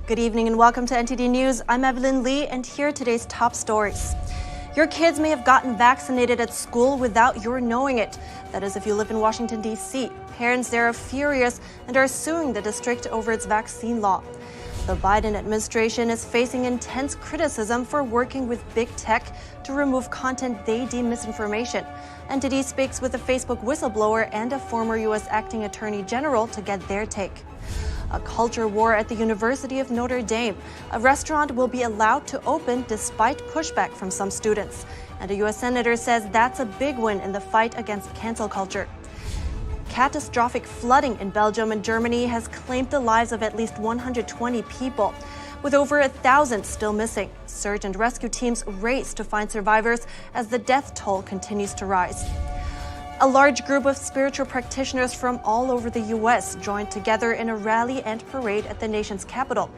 Good evening and welcome to NTD News. I'm Evelyn Lee and here are today's top stories. Your kids may have gotten vaccinated at school without your knowing it. That is if you live in Washington, D.C. Parents there are furious and are suing the district over its vaccine law. The Biden administration is facing intense criticism for working with big tech to remove content they deem misinformation. NTD speaks with a Facebook whistleblower and a former U.S. acting attorney general to get their take. A culture war at the University of Notre Dame. A restaurant will be allowed to open despite pushback from some students. And a U.S. senator says that's a big win in the fight against cancel culture. Catastrophic flooding in Belgium and Germany has claimed the lives of at least 120 people. With over 1,000 still missing, search and rescue teams race to find survivors as the death toll continues to rise. A large group of spiritual practitioners from all over the U.S. joined together in a rally and parade at the nation's capital.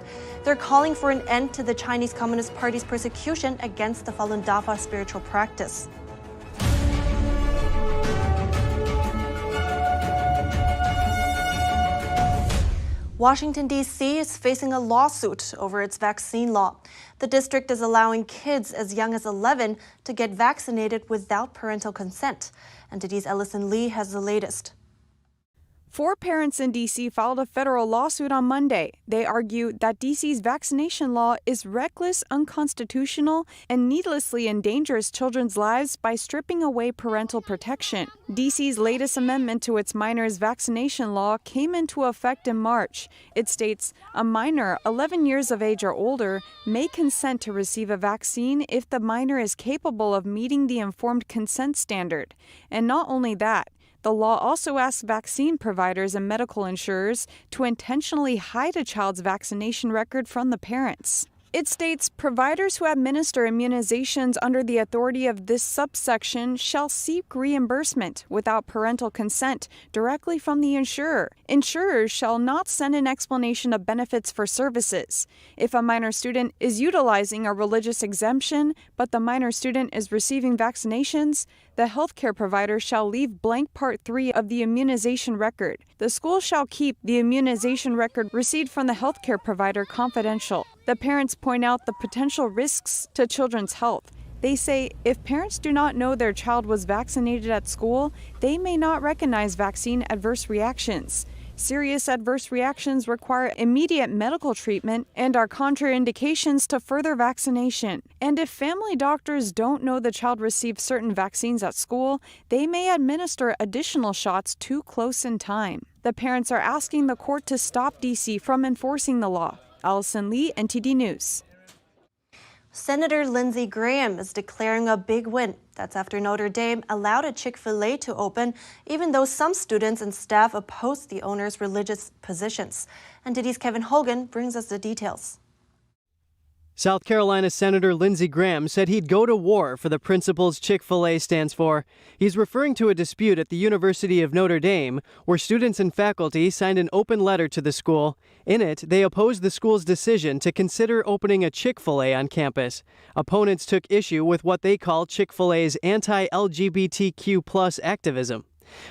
They're calling for an end to the Chinese Communist Party's persecution against the Falun Dafa spiritual practice. Washington, D.C. is facing a lawsuit over its vaccine law. The district is allowing kids as young as 11 to get vaccinated without parental consent. NTD's Ellison Lee has the latest. 4 parents in D.C. filed a federal lawsuit on Monday. They argue that D.C.'s vaccination law is reckless, unconstitutional, and needlessly endangers children's lives by stripping away parental protection. D.C.'s latest amendment to its minors' vaccination law came into effect in March. It states a minor 11 years of age or older may consent to receive a vaccine if the minor is capable of meeting the informed consent standard. And not only that, the law also asks vaccine providers and medical insurers to intentionally hide a child's vaccination record from the parents. It states providers who administer immunizations under the authority of this subsection shall seek reimbursement without parental consent directly from the insurer. Insurers shall not send an explanation of benefits for services. If a minor student is utilizing a religious exemption, but the minor student is receiving vaccinations, the healthcare provider shall leave blank Part 3 of the immunization record. The school shall keep the immunization record received from the healthcare provider confidential. The parents point out the potential risks to children's health. They say if parents do not know their child was vaccinated at school, they may not recognize vaccine adverse reactions. Serious adverse reactions require immediate medical treatment and are contraindications to further vaccination. And if family doctors don't know the child received certain vaccines at school, they may administer additional shots too close in time. The parents are asking the court to stop D.C. from enforcing the law. Allison Lee, NTD News. Senator Lindsey Graham is declaring a big win. That's after Notre Dame allowed a Chik-Fil-A to open, even though some students and staff opposed the owner's religious positions. NTD's Kevin Hogan brings us the details. South Carolina Senator Lindsey Graham said he'd go to war for the principles Chick-fil-A stands for. He's referring to a dispute at the University of Notre Dame where students and faculty signed an open letter to the school. In it, they opposed the school's decision to consider opening a Chick-fil-A on campus. Opponents took issue with what they call Chick-fil-A's anti-LGBTQ+ activism.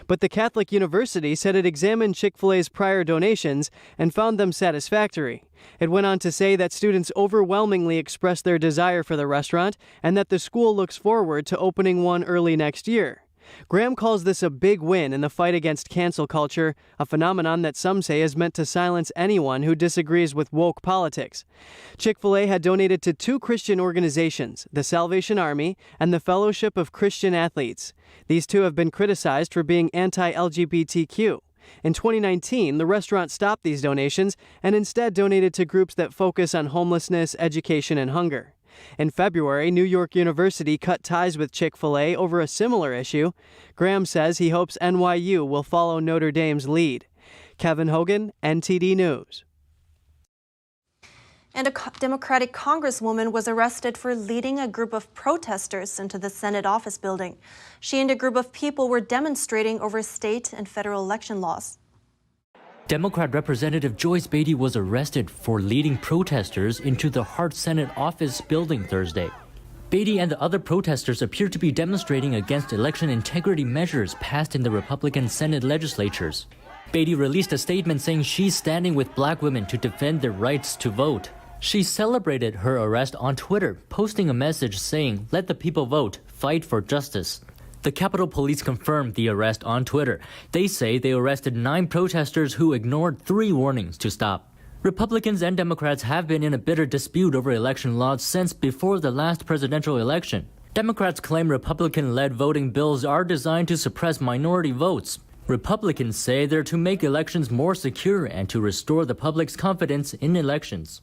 But the Catholic University said it examined Chick-fil-A's prior donations and found them satisfactory. It went on to say that students overwhelmingly expressed their desire for the restaurant and that the school looks forward to opening one early next year. Graham calls this a big win in the fight against cancel culture, a phenomenon that some say is meant to silence anyone who disagrees with woke politics. Chick-fil-A had donated to 2 Christian organizations, the Salvation Army and the Fellowship of Christian Athletes. These 2 have been criticized for being anti-LGBTQ. In 2019, the restaurant stopped these donations and instead donated to groups that focus on homelessness, education, and hunger. In February, New York University cut ties with Chick-fil-A over a similar issue. Graham says he hopes NYU will follow Notre Dame's lead. Kevin Hogan, NTD News. And a Democratic congresswoman was arrested for leading a group of protesters into the Senate office building. She and a group of people were demonstrating over state and federal election laws. Democrat Representative Joyce Beatty was arrested for leading protesters into the Hart Senate office building Thursday. Beatty and the other protesters appear to be demonstrating against election integrity measures passed in the Republican Senate legislatures. Beatty released a statement saying she's standing with black women to defend their rights to vote. She celebrated her arrest on Twitter, posting a message saying, "Let the people vote, fight for justice." The Capitol Police confirmed the arrest on Twitter. They say they arrested 9 protesters who ignored 3 warnings to stop. Republicans and Democrats have been in a bitter dispute over election laws since before the last presidential election. Democrats claim Republican-led voting bills are designed to suppress minority votes. Republicans say they're to make elections more secure and to restore the public's confidence in elections.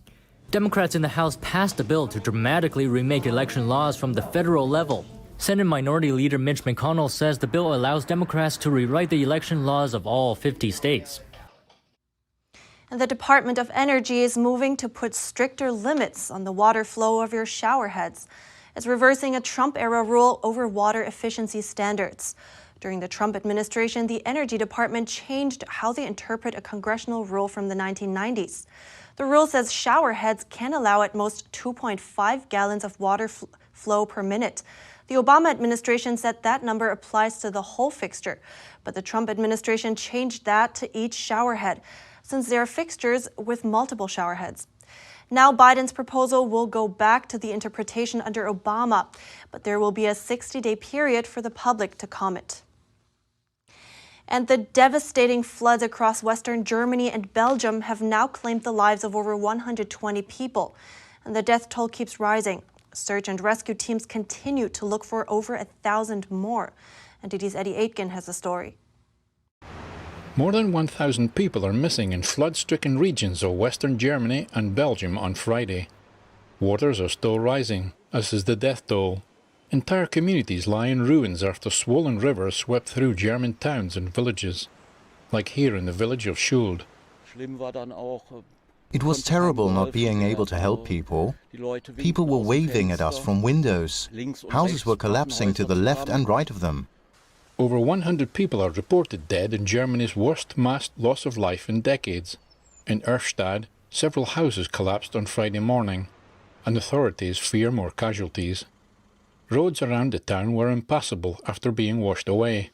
Democrats in the House passed a bill to dramatically remake election laws from the federal level. Senate Minority Leader Mitch McConnell says the bill allows Democrats to rewrite the election laws of all 50 states. And the Department of Energy is moving to put stricter limits on the water flow of your shower heads. It's reversing a Trump-era rule over water efficiency standards. During the Trump administration, the Energy Department changed how they interpret a congressional rule from the 1990s. The rule says shower heads can allow at most 2.5 gallons of water flow per minute. The Obama administration said that number applies to the whole fixture, but the Trump administration changed that to each shower head, since there are fixtures with multiple shower heads. Now Biden's proposal will go back to the interpretation under Obama, but there will be a 60-day period for the public to comment. And the devastating floods across Western Germany and Belgium have now claimed the lives of over 120 people, and the death toll keeps rising. Search and rescue teams continue to look for over 1,000 more. NTD's Eddie Aitken has the story. More than 1,000 people are missing in flood-stricken regions of Western Germany and Belgium on Friday. Waters are still rising, as is the death toll. Entire communities lie in ruins after swollen rivers swept through German towns and villages, like here in the village of Schuld. It was terrible not being able to help people. People were waving at us from windows. Houses were collapsing to the left and right of them. Over 100 people are reported dead in Germany's worst mass loss of life in decades. In Erfstadt, several houses collapsed on Friday morning, and authorities fear more casualties. Roads around the town were impassable after being washed away.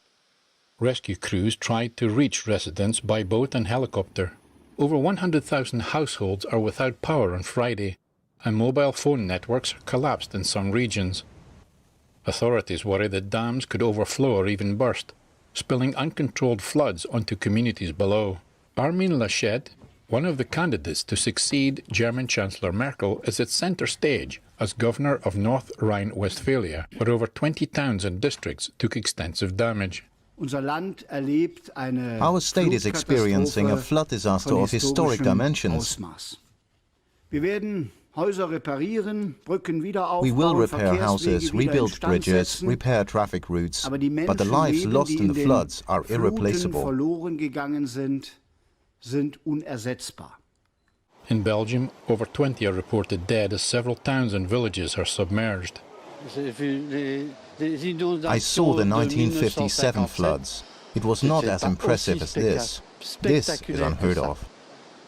Rescue crews tried to reach residents by boat and helicopter. Over 100,000 households are without power on Friday, and mobile phone networks collapsed in some regions. Authorities worry that dams could overflow or even burst, spilling uncontrolled floods onto communities below. Armin Laschet, one of the candidates to succeed German Chancellor Merkel, is at center stage as governor of North Rhine-Westphalia, where over 20 towns and districts took extensive damage. Our state is experiencing a flood disaster of historic dimensions. We will repair houses, rebuild bridges, repair traffic routes, but the lives lost in the floods are irreplaceable. In Belgium, over 20 are reported dead as several towns and villages are submerged. I saw the 1957 floods. It was not as impressive as this. This is unheard of.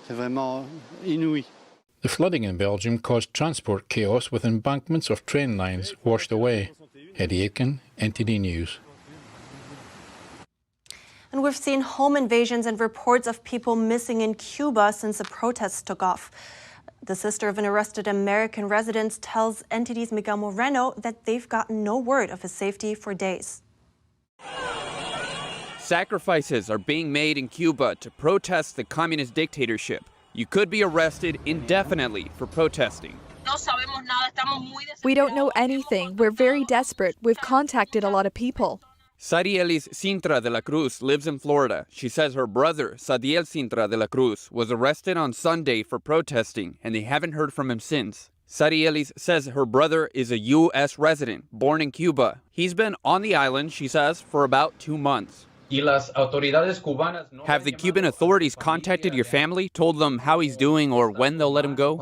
The flooding in Belgium caused transport chaos with embankments of train lines washed away. Eddie Aitken, NTD News. And we've seen home invasions and reports of people missing in Cuba since the protests took off. The sister of an arrested American resident tells NTD's Miguel Moreno that they've gotten no word of his safety for days. Sacrifices are being made in Cuba to protest the communist dictatorship. You could be arrested indefinitely for protesting. We don't know anything. We're very desperate. We've contacted a lot of people. Sarielis Sintra de la Cruz lives in Florida. She says her brother, Sadiel Sintra de la Cruz, was arrested on Sunday for protesting, and they haven't heard from him since. Sarielis says her brother is a U.S. resident, born in Cuba. He's been on the island, she says, for about 2 months. Have the Cuban authorities contacted your family, told them how he's doing or when they'll let him go?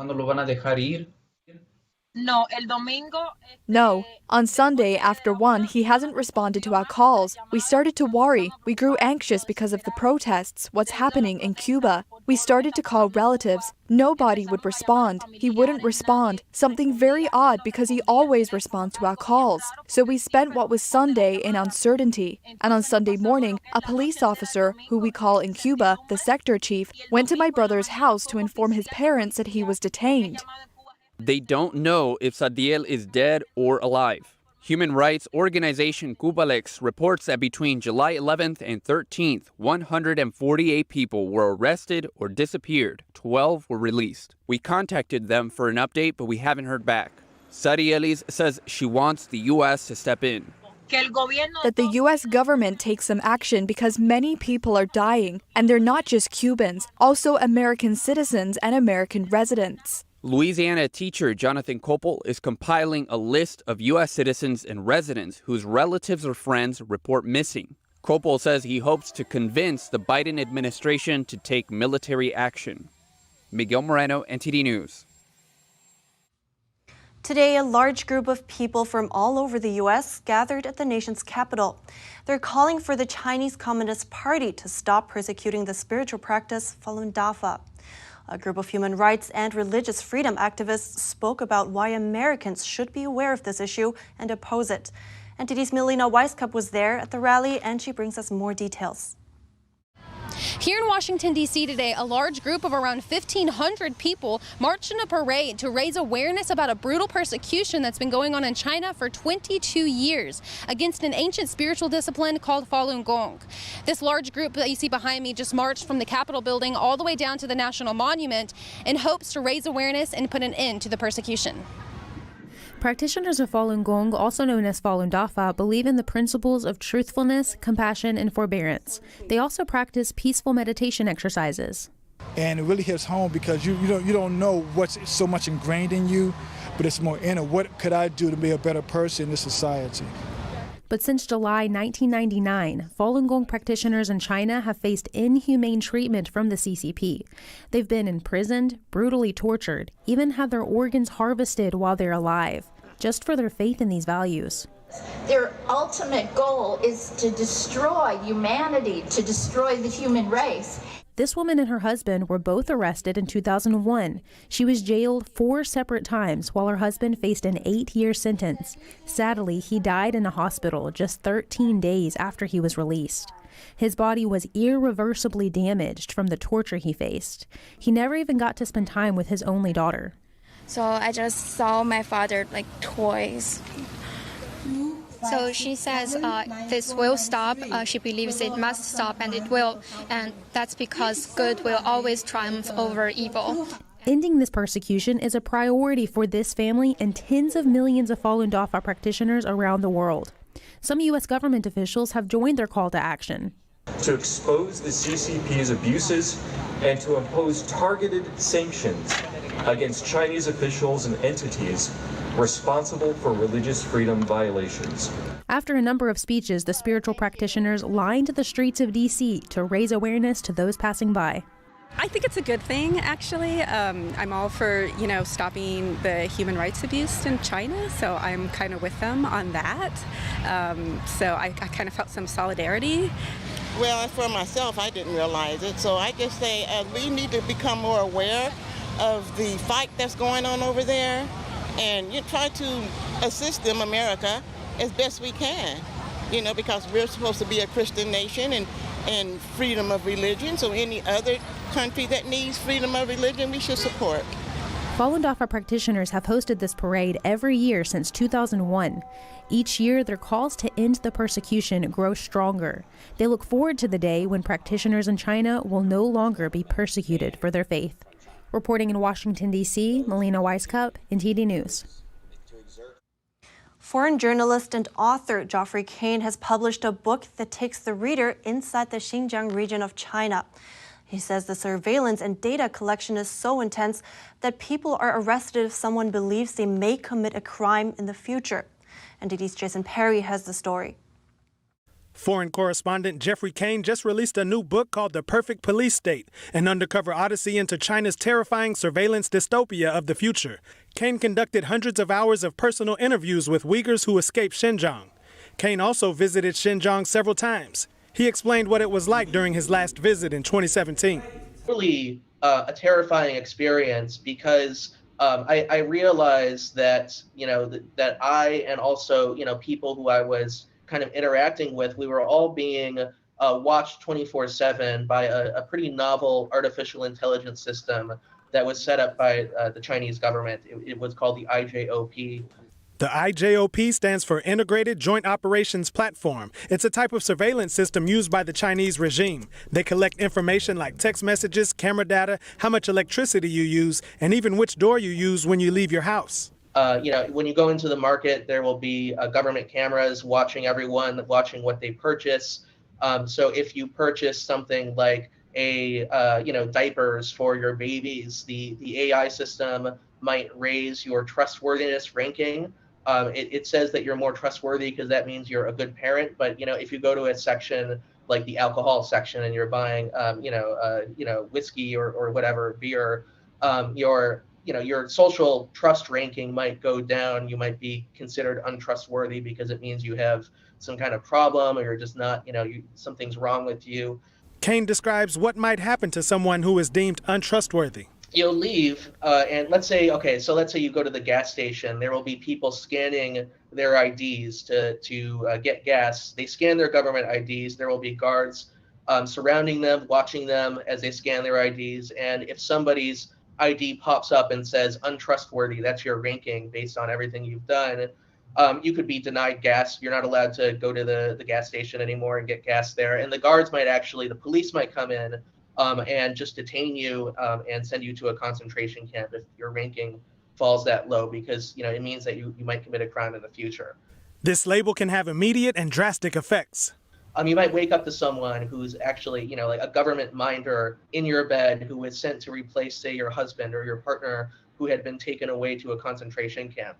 No. On Sunday, after 1, he hasn't responded to our calls. We started to worry. We grew anxious because of the protests, what's happening in Cuba. We started to call relatives. Nobody would respond. He wouldn't respond. Something very odd because he always responds to our calls. So we spent what was Sunday in uncertainty. And on Sunday morning, a police officer, who we call in Cuba the sector chief, went to my brother's house to inform his parents that he was detained. They don't know if Sadiel is dead or alive. Human rights organization Cubalex reports that between July 11th and 13th, 148 people were arrested or disappeared. 12 were released. We contacted them for an update, but we haven't heard back. Sadielis says she wants the U.S. to step in. That the U.S. government takes some action because many people are dying, and they're not just Cubans, also American citizens and American residents. Louisiana teacher Jonathan Koppel is compiling a list of U.S. citizens and residents whose relatives or friends report missing. Koppel says he hopes to convince the Biden administration to take military action. Miguel Moreno, NTD News. Today, a large group of people from all over the U.S. gathered at the nation's capital. They're calling for the Chinese Communist Party to stop persecuting the spiritual practice Falun Dafa. A group of human rights and religious freedom activists spoke about why Americans should be aware of this issue and oppose it. NTD's Melina Weisskopf was there at the rally, and she brings us more details. Here in Washington, D.C. today, a large group of around 1,500 people marched in a parade to raise awareness about a brutal persecution that's been going on in China for 22 years against an ancient spiritual discipline called Falun Gong. This large group that you see behind me just marched from the Capitol building all the way down to the National Monument in hopes to raise awareness and put an end to the persecution. Practitioners of Falun Gong, also known as Falun Dafa, believe in the principles of truthfulness, compassion, and forbearance. They also practice peaceful meditation exercises. And it really hits home because you don't know what's so much ingrained in you, but it's more inner. What could I do to be a better person in this society? But since July 1999, Falun Gong practitioners in China have faced inhumane treatment from the CCP. They've been imprisoned, brutally tortured, even had their organs harvested while they're alive, just for their faith in these values. Their ultimate goal is to destroy humanity, to destroy the human race. This woman and her husband were both arrested in 2001. She was jailed 4 separate times while her husband faced an 8-year sentence. Sadly, he died in a hospital just 13 days after he was released. His body was irreversibly damaged from the torture he faced. He never even got to spend time with his only daughter. So I just saw my father like twice. So she says this will stop. She believes it must stop, and it will. And that's because good will always triumph over evil. Ending this persecution is a priority for this family and tens of millions of Falun Dafa practitioners around the world. Some U.S. government officials have joined their call to action. To expose the CCP's abuses and to impose targeted sanctions against Chinese officials and entities responsible for religious freedom violations. After a number of speeches, the spiritual practitioners lined the streets of D.C. to raise awareness to those passing by. I think it's a good thing, actually. I'm all for, stopping the human rights abuse in China, so I'm kind of with them on that. So I kind of felt some solidarity. Well, for myself, I didn't realize it, so I just say we need to become more aware of the fight that's going on over there, and try to assist them, America, as best we can, because we're supposed to be a Christian nation and freedom of religion, so any other country that needs freedom of religion, we should support. Falun Dafa practitioners have hosted this parade every year since 2001. Each year, their calls to end the persecution grow stronger. They look forward to the day when practitioners in China will no longer be persecuted for their faith. Reporting in Washington, D.C., Melina Weisskopf, NTD News. Foreign journalist and author Geoffrey Kane has published a book that takes the reader inside the Xinjiang region of China. He says the surveillance and data collection is so intense that people are arrested if someone believes they may commit a crime in the future. NTD's Jason Perry has the story. Foreign correspondent Geoffrey Kane just released a new book called The Perfect Police State, an undercover odyssey into China's terrifying surveillance dystopia of the future. Kane conducted hundreds of hours of personal interviews with Uyghurs who escaped Xinjiang. Kane also visited Xinjiang several times. He explained what it was like during his last visit in 2017. Really a terrifying experience because I realized that, that I and also, people who I was kind of interacting with, we were all being watched 24/7 by a pretty novel artificial intelligence system that was set up by the Chinese government. It was called the IJOP. The IJOP stands for Integrated Joint Operations Platform. It's a type of surveillance system used by the Chinese regime. They collect information like text messages, camera data, how much electricity you use, and even which door you use when you leave your house. When you go into the market, there will be government cameras watching everyone, watching what they purchase. So if you purchase something like diapers for your babies, the AI system might raise your trustworthiness ranking. It says that you're more trustworthy because that means you're a good parent. But if you go to a section like the alcohol section and you're buying whiskey or whatever beer, your social trust ranking might go down. You might be considered untrustworthy because it means you have some kind of problem or you're just not, something's wrong with you. Kane describes what might happen to someone who is deemed untrustworthy. You'll leave, and let's say you go to the gas station. There will be people scanning their IDs to get gas. They scan their government IDs. There will be guards surrounding them, watching them as they scan their IDs. And if somebody's ID pops up and says untrustworthy, that's your ranking based on everything you've done, you could be denied gas. You're not allowed to go to the gas station anymore and get gas there. And the guards the police might come in and just detain you and send you to a concentration camp if your ranking falls that low, because it means that you might commit a crime in the future. This label can have immediate and drastic effects. You might wake up to someone who's actually, like a government minder in your bed who was sent to replace, say, your husband or your partner who had been taken away to a concentration camp.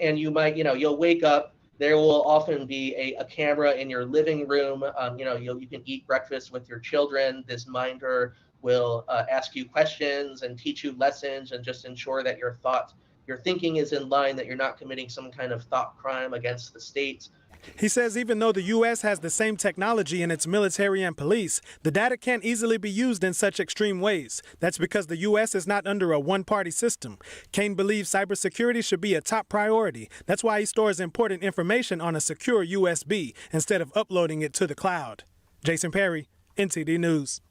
And you might, you'll wake up. There will often be a camera in your living room. You can eat breakfast with your children. This minder will ask you questions and teach you lessons and just ensure that your thinking is in line, that you're not committing some kind of thought crime against the state. He says even though the U.S. has the same technology in its military and police, the data can't easily be used in such extreme ways. That's because the U.S. is not under a one-party system. Kane believes cybersecurity should be a top priority. That's why he stores important information on a secure USB instead of uploading it to the cloud. Jason Perry, NTD News.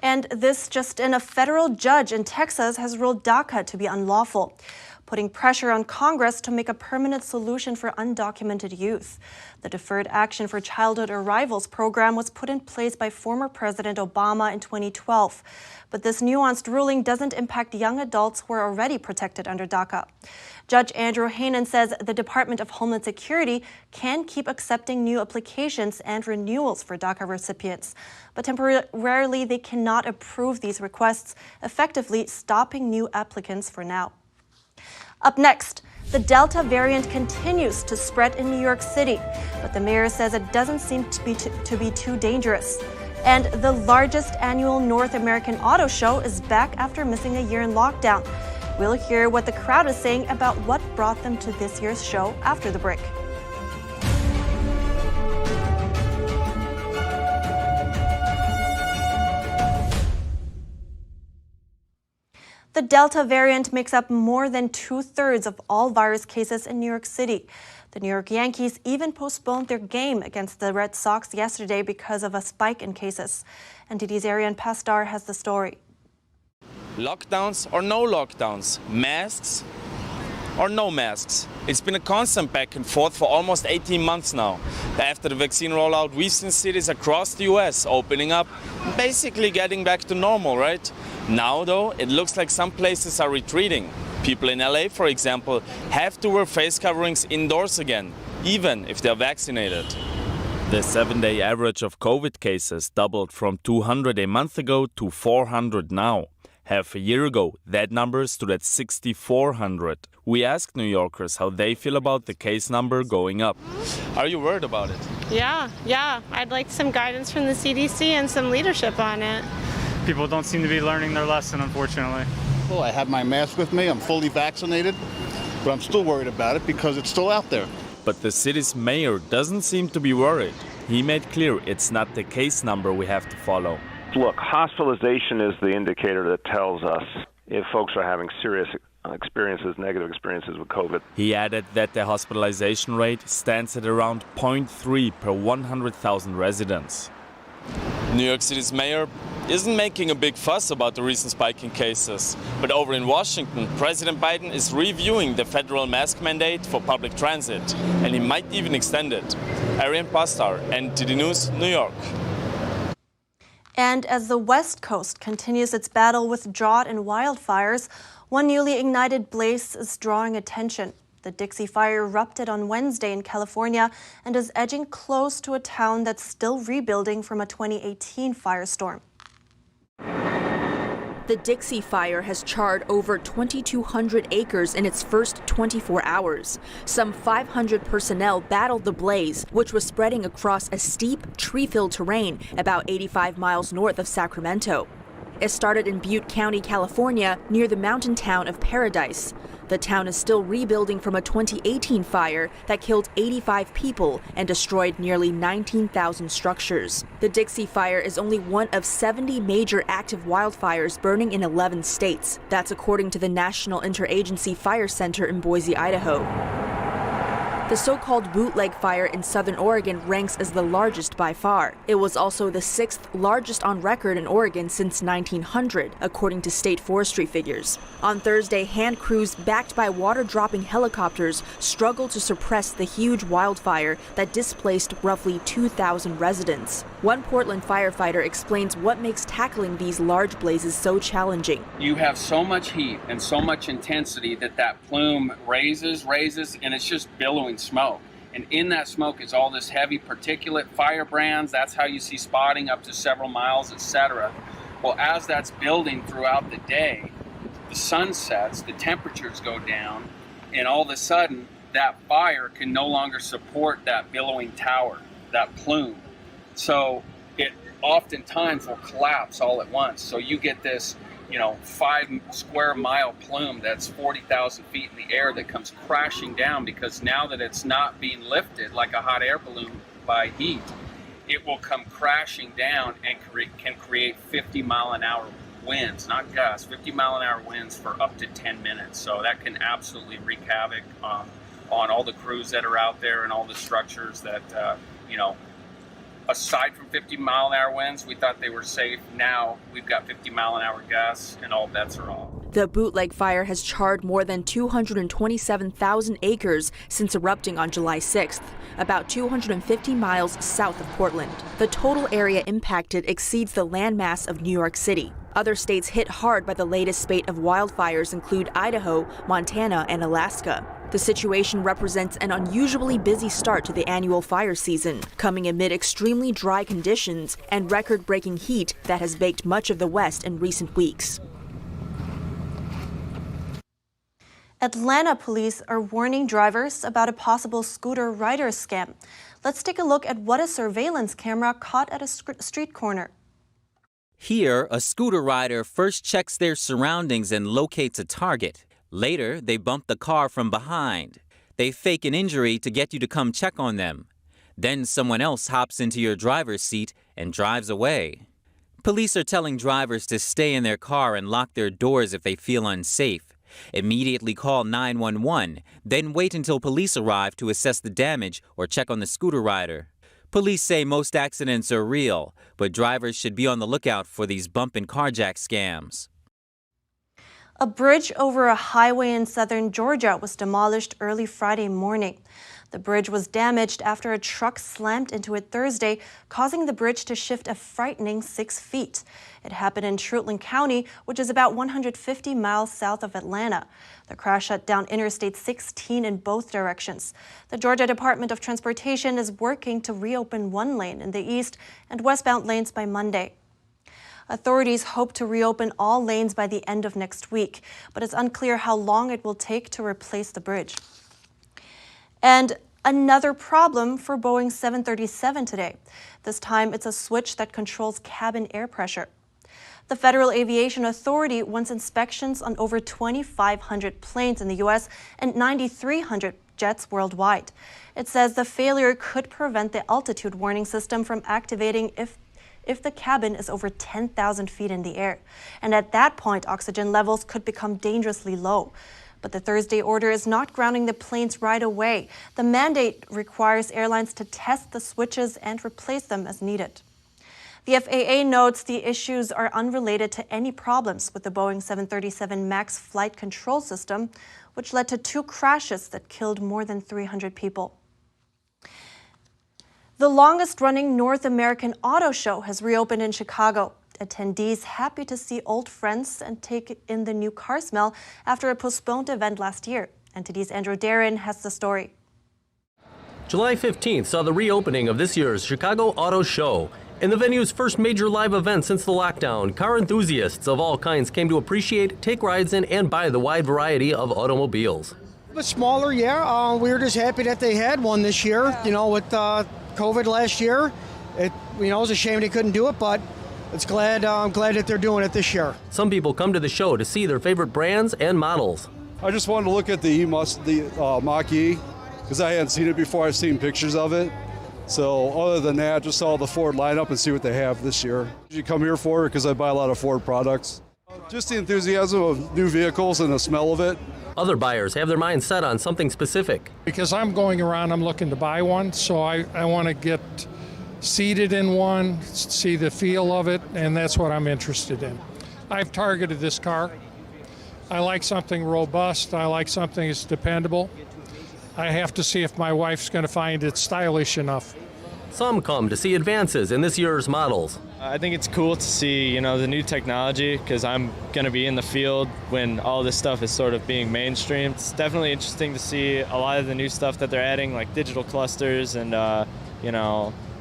And this just in, a federal judge in Texas has ruled Daca to be unlawful, putting pressure on Congress to make a permanent solution for undocumented youth. The Deferred Action for Childhood Arrivals program was put in place by former President Obama in 2012. But this nuanced ruling doesn't impact young adults who are already protected under Daca. Judge Andrew Hanen says the Department of Homeland Security can keep accepting new applications and renewals for Daca recipients, but temporarily they cannot approve these requests, effectively stopping new applicants for now. Up next, the Delta variant continues to spread in New York City, but the mayor says it doesn't seem to be too dangerous. And the largest annual North American auto show is back after missing a year in lockdown. We'll hear what the crowd is saying about what brought them to this year's show after the break. The Delta variant makes up more than 2/3 of all virus cases in New York City. The New York Yankees even postponed their game against the Red Sox yesterday because of a spike in cases. NTD's Ariane Pastar has the story. Lockdowns or no lockdowns, masks or no masks. It's been a constant back and forth for almost 18 months now. After the vaccine rollout, we've seen cities across the US opening up, basically getting back to normal, right? Now though, it looks like some places are retreating. People in LA, for example, have to wear face coverings indoors again, even if they're vaccinated. The 7-day average of COVID cases doubled from 200 a month ago to 400 now. Half a year ago, that number stood at 6,400. We asked New Yorkers how they feel about the case number going up. Are you worried about it? Yeah. I'd like some guidance from the CDC and some leadership on it. People don't seem to be learning their lesson, unfortunately. careful. I have my mask with me. I'm fully vaccinated, but I'm still worried about it because it's still out there. But the city's mayor doesn't seem to be worried. He made clear it's not the case number we have to follow. Look, hospitalization is the indicator that tells us if folks are having serious experiences, negative experiences with COVID. He added that the hospitalization rate stands at around 0.3 per 100,000 residents. New York City's mayor isn't making a big fuss about the recent spike in cases. But over in Washington, President Biden is reviewing the federal mask mandate for public transit, and he might even extend it. Arian Pastar, NTD News, New York. And as the West Coast continues its battle with drought and wildfires, one newly ignited blaze is drawing attention. The Dixie Fire erupted on Wednesday in California and is edging close to a town that's still rebuilding from a 2018 firestorm. The Dixie Fire has charred over 2,200 acres in its first 24 hours. Some 500 personnel battled the blaze, which was spreading across a steep, tree-filled terrain about 85 miles north of Sacramento. It started in Butte County, California, near the mountain town of Paradise. The town is still rebuilding from a 2018 fire that killed 85 people and destroyed nearly 19,000 structures. The Dixie Fire is only one of 70 major active wildfires burning in 11 states. That's according to the National Interagency Fire Center in Boise, Idaho. The so-called bootleg fire in southern Oregon ranks as the largest by far. It was also the 6th largest on record in Oregon since 1900, according to state forestry figures. On Thursday, hand crews backed by water-dropping helicopters struggled to suppress the huge wildfire that displaced roughly 2,000 residents. One Portland firefighter explains what makes tackling these large blazes so challenging. You have so much heat and so much intensity that plume raises, and it's just billowing smoke. And in that smoke is all this heavy particulate firebrands. That's how you see spotting up to several miles, etc. Well, as that's building throughout the day, the sun sets, the temperatures go down, and all of a sudden that fire can no longer support that billowing tower, that plume. So it oftentimes will collapse all at once. So you get this 5 square mile plume that's 40,000 feet in the air that comes crashing down, because now that it's not being lifted like a hot air balloon by heat, it will come crashing down and can create 50-mile-an-hour winds, not gusts, 50-mile-an-hour winds for up to 10 minutes. So that can absolutely wreak havoc on all the crews that are out there and all the structures that, aside from 50-mile-an-hour winds, we thought they were safe. Now we've got 50-mile-an-hour gusts, and all bets are off. The bootleg fire has charred more than 227,000 acres since erupting on July 6th, about 250 miles south of Portland. The total area impacted exceeds the landmass of New York City. Other states hit hard by the latest spate of wildfires include Idaho, Montana, and Alaska. The situation represents an unusually busy start to the annual fire season, coming amid extremely dry conditions and record-breaking heat that has baked much of the West in recent weeks. Atlanta police are warning drivers about a possible scooter rider scam. Let's take a look at what a surveillance camera caught at a street corner. Here, a scooter rider first checks their surroundings and locates a target. Later, they bump the car from behind. They fake an injury to get you to come check on them. Then someone else hops into your driver's seat and drives away. Police are telling drivers to stay in their car and lock their doors if they feel unsafe. Immediately call 911, then wait until police arrive to assess the damage or check on the scooter rider. Police say most accidents are real, but drivers should be on the lookout for these bump and carjack scams. A bridge over a highway in southern Georgia was demolished early Friday morning. The bridge was damaged after a truck slammed into it Thursday, causing the bridge to shift a frightening 6 feet. It happened in Truitland County, which is about 150 miles south of Atlanta. The crash shut down Interstate 16 in both directions. The Georgia Department of Transportation is working to reopen one lane in the east and westbound lanes by Monday. Authorities hope to reopen all lanes by the end of next week, but it's unclear how long it will take to replace the bridge. And another problem for Boeing 737 today. This time, it's a switch that controls cabin air pressure. The Federal Aviation Authority wants inspections on over 2,500 planes in the U.S. and 9,300 jets worldwide. It says the failure could prevent the altitude warning system from activating if the cabin is over 10,000 feet in the air. And at that point, oxygen levels could become dangerously low. But the Thursday order is not grounding the planes right away. The mandate requires airlines to test the switches and replace them as needed. The FAA notes the issues are unrelated to any problems with the Boeing 737 MAX flight control system, which led to 2 crashes that killed more than 300 people. The longest-running North American auto show has reopened in Chicago. Attendees happy to see old friends and take in the new car smell after a postponed event last year. NTD's Andrew Darren has the story. July 15th saw the reopening of this year's Chicago Auto Show. In the venue's first major live event since the lockdown, car enthusiasts of all kinds came to appreciate, take rides in, and buy the wide variety of automobiles. But smaller, yeah. We were just happy that they had one this year. You know, with COVID last year, it was a shame they couldn't do it, but I'm glad that they're doing it this year. Some people come to the show to see their favorite brands and models. I just wanted to look at the Mach-E, because I hadn't seen it before. I've seen pictures of it. So other than that, just saw the Ford lineup and see what they have this year. You come here for it because I buy a lot of Ford products. Just the enthusiasm of new vehicles and the smell of it. Other buyers have their minds set on something specific. Because I'm going around, I'm looking to buy one, so I want to get seated in one, see the feel of it, and that's what I'm interested in. I've targeted this car. I like something robust. I like something that's dependable. I have to see if my wife's going to find it stylish enough. Some come to see advances in this year's models. I think it's cool to see, the new technology, because I'm going to be in the field when all this stuff is sort of being mainstream. It's definitely interesting to see a lot of the new stuff that they're adding, like digital clusters and,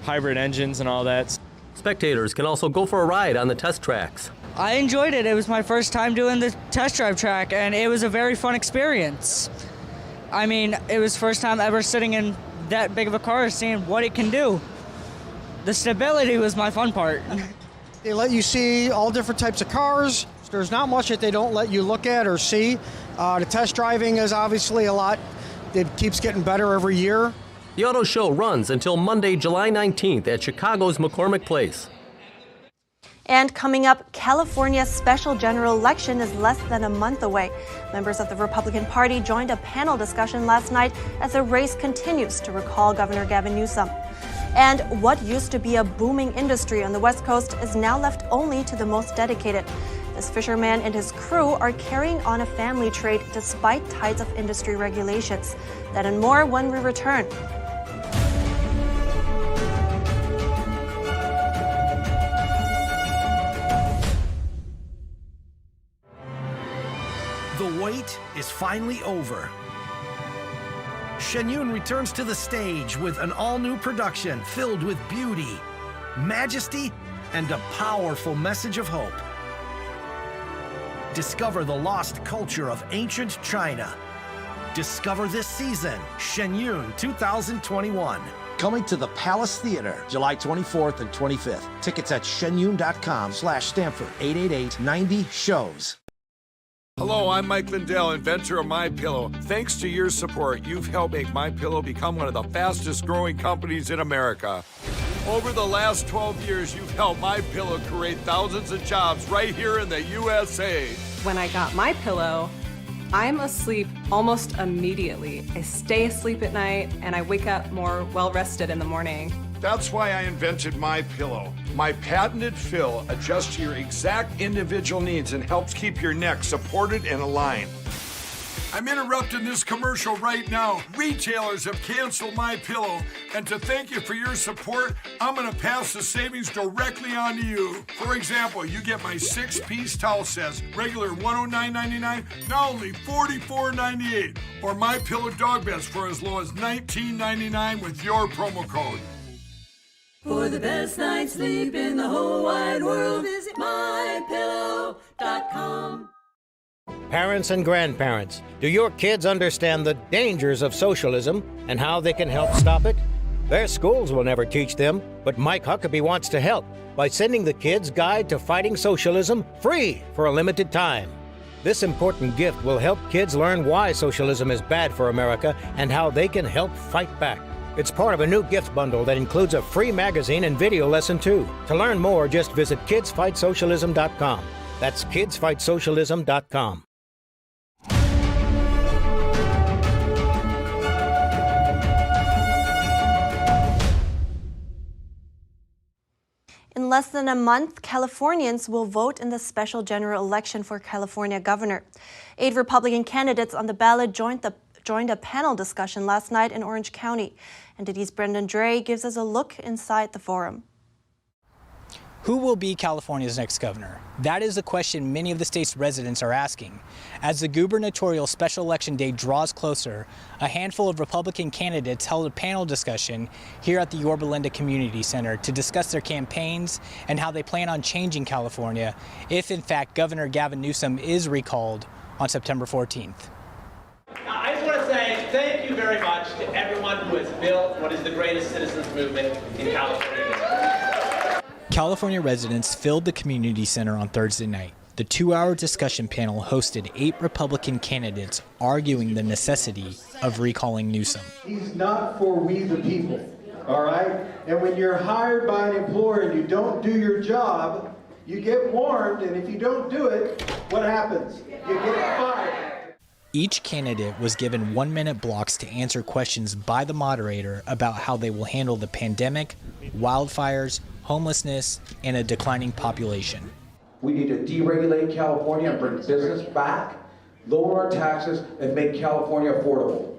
hybrid engines and all that. Spectators can also go for a ride on the test tracks. I enjoyed it. It was my first time doing the test drive track, and it was a very fun experience. I mean, it was first time ever sitting in that big of a car, seeing what it can do. The stability was my fun part. They let you see all different types of cars. There's not much that they don't let you look at or see. The test driving is obviously a lot. It keeps getting better every year. The auto show runs until Monday, July 19th at Chicago's McCormick Place. And coming up, California's special general election is less than a month away. Members of the Republican Party joined a panel discussion last night as the race continues to recall Governor Gavin Newsom. And what used to be a booming industry on the West Coast is now left only to the most dedicated. This fisherman and his crew are carrying on a family trade despite tides of industry regulations. That and more when we return. The wait is finally over. Shen Yun returns to the stage with an all-new production filled with beauty, majesty, and a powerful message of hope. Discover the lost culture of ancient China. Discover this season, Shen Yun 2021. Coming to the Palace Theater, July 24th and 25th. Tickets at shenyun.com/Stanford, 888-90-SHOWS. Hello, I'm Mike Lindell, inventor of MyPillow. Thanks to your support, you've helped make MyPillow become one of the fastest growing companies in America. Over the last 12 years, you've helped MyPillow create thousands of jobs right here in the USA. When I got MyPillow, I'm asleep almost immediately. I stay asleep at night and I wake up more well-rested in the morning. That's why I invented MyPillow. My patented fill adjusts to your exact individual needs and helps keep your neck supported and aligned. I'm interrupting this commercial right now. Retailers have canceled MyPillow, and to thank you for your support, I'm going to pass the savings directly on to you. For example, you get my 6-piece towel sets, regular $109.99, now only $44.98, or MyPillow dog beds for as low as $19.99 with your promo code. For the best night's sleep in the whole wide world, visit MyPillow.com. Parents and grandparents, do your kids understand the dangers of socialism and how they can help stop it? Their schools will never teach them, but Mike Huckabee wants to help by sending the Kids Guide to Fighting Socialism free for a limited time. This important gift will help kids learn why socialism is bad for America and how they can help fight back. It's part of a new gift bundle that includes a free magazine and video lesson too. To learn more, just visit kidsfightsocialism.com. That's kidsfightsocialism.com. In less than a month, Californians will vote in the special general election for California governor. 8 Republican candidates on the ballot joined a panel discussion last night in Orange County. NTD's Brendan Dre gives us a look inside the forum. Who will be California's next governor? That is the question many of the state's residents are asking. As the gubernatorial special election day draws closer, a handful of Republican candidates held a panel discussion here at the Yorba Linda Community Center to discuss their campaigns and how they plan on changing California if, in fact, Governor Gavin Newsom is recalled on September 14th. I just want to say thank you very much to everyone who has built what is the greatest citizens movement in California. California residents filled the community center on Thursday night. The 2-hour discussion panel hosted 8 Republican candidates arguing the necessity of recalling Newsom. He's not for we the people, all right? And when you're hired by an employer and you don't do your job, you get warned, and if you don't do it, what happens? You get fired. Each candidate was given 1-minute blocks to answer questions by the moderator about how they will handle the pandemic, wildfires, homelessness, and a declining population. We need to deregulate California and bring business back, lower our taxes, and make California affordable.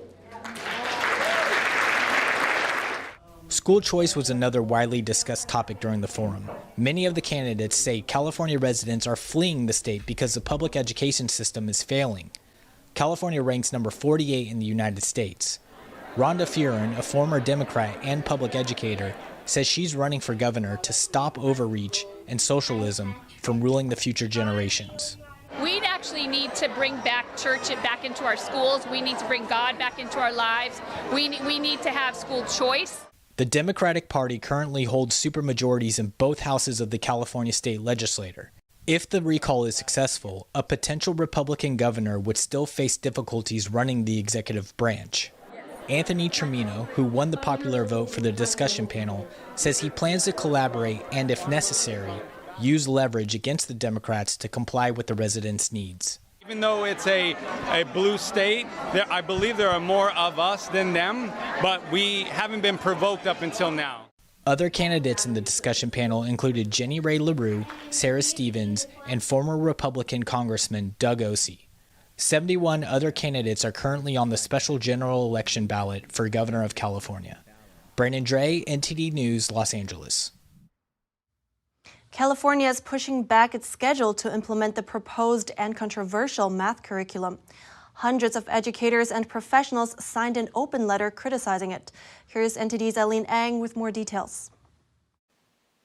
School choice was another widely discussed topic during the forum. Many of the candidates say California residents are fleeing the state because the public education system is failing. California ranks number 48 in the United States. Rhonda Fearon, a former Democrat and public educator, says she's running for governor to stop overreach and socialism from ruling the future generations. We actually need to bring back church back into our schools. We need to bring God back into our lives. We need to have school choice. The Democratic Party currently holds supermajorities in both houses of the California state legislature. If the recall is successful, a potential Republican governor would still face difficulties running the executive branch. Anthony Tremino, who won the popular vote for the discussion panel, says he plans to collaborate and, if necessary, use leverage against the Democrats to comply with the residents' needs. Even though it's a blue state, I believe there are more of us than them, but we haven't been provoked up until now. Other candidates in the discussion panel included Jenny Ray LaRue, Sarah Stevens, and former Republican Congressman Doug Osee. 71 other candidates are currently on the special general election ballot for governor of California. Brandon Dre, NTD News, Los Angeles. California is pushing back its schedule to implement the proposed and controversial math curriculum. Hundreds of educators and professionals signed an open letter criticizing it. Here's NTD's Eileen Ang with more details.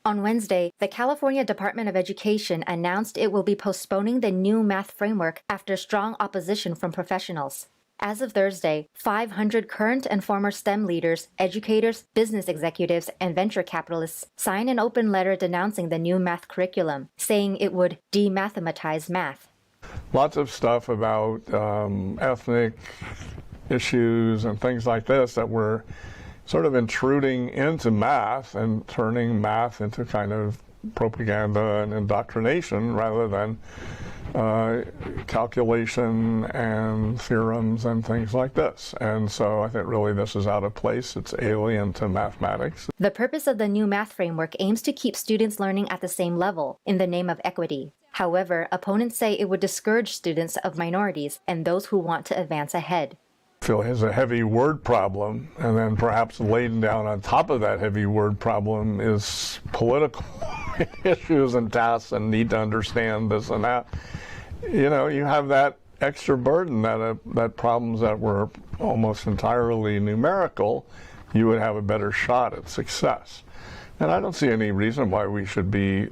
On Wednesday, the California Department of Education announced it will be postponing the new math framework after strong opposition from professionals. As of Thursday, 500 current and former STEM leaders, educators, business executives, and venture capitalists signed an open letter denouncing the new math curriculum, saying it would demathematize math. Lots of stuff about ethnic issues and things like this that were sort of intruding into math and turning math into kind of propaganda and indoctrination rather than calculation and theorems and things like this. And so I think really this is out of place. It's alien to mathematics. The purpose of the new math framework aims to keep students learning at the same level in the name of equity. However, opponents say it would discourage students of minorities and those who want to advance ahead. Phil has a heavy word problem, and then perhaps laden down on top of that heavy word problem is political issues and tasks and need to understand this and that. You know, you have that extra burden that problems that were almost entirely numerical, you would have a better shot at success. And I don't see any reason why we should be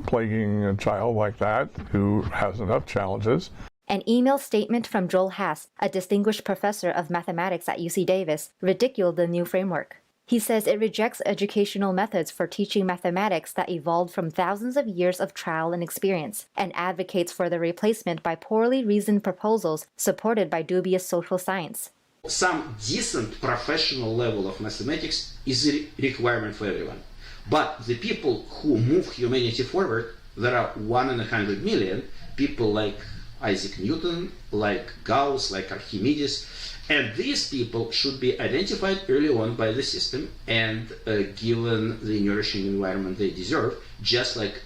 plaguing a child like that who has enough challenges. An email statement from Joel Hass, a distinguished professor of mathematics at UC Davis, ridiculed the new framework. He says it rejects educational methods for teaching mathematics that evolved from thousands of years of trial and experience, and advocates for the replacement by poorly reasoned proposals supported by dubious social science. Some decent professional level of mathematics is a requirement for everyone. But the people who move humanity forward, there are 1 in 100 million people like Isaac Newton, like Gauss, like Archimedes, and these people should be identified early on by the system and given the nourishing environment they deserve, just like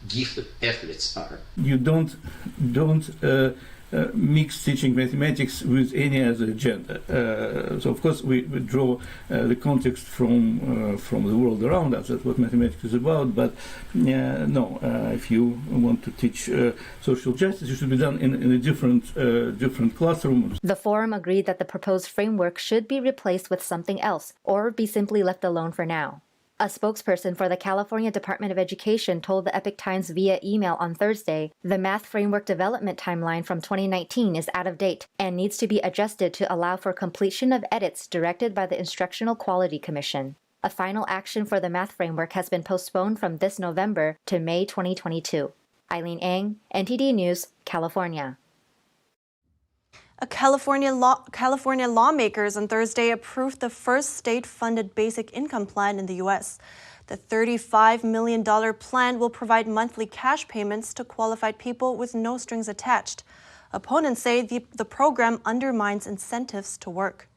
gifted athletes are. You don't mix teaching mathematics with any other agenda. So of course we draw the context from the world around us. That's what mathematics is about. But if you want to teach social justice, it should be done in a different classroom. The forum agreed that the proposed framework should be replaced with something else, or be simply left alone for now. A spokesperson for the California Department of Education told the Epoch Times via email on Thursday the math framework development timeline from 2019 is out of date and needs to be adjusted to allow for completion of edits directed by the Instructional Quality Commission. A final action for the math framework has been postponed from this November to May 2022. Eileen Ang, NTD News, California. California lawmakers on Thursday approved the first state-funded basic income plan in the U.S. The $35 million plan will provide monthly cash payments to qualified people with no strings attached. Opponents say the program undermines incentives to work.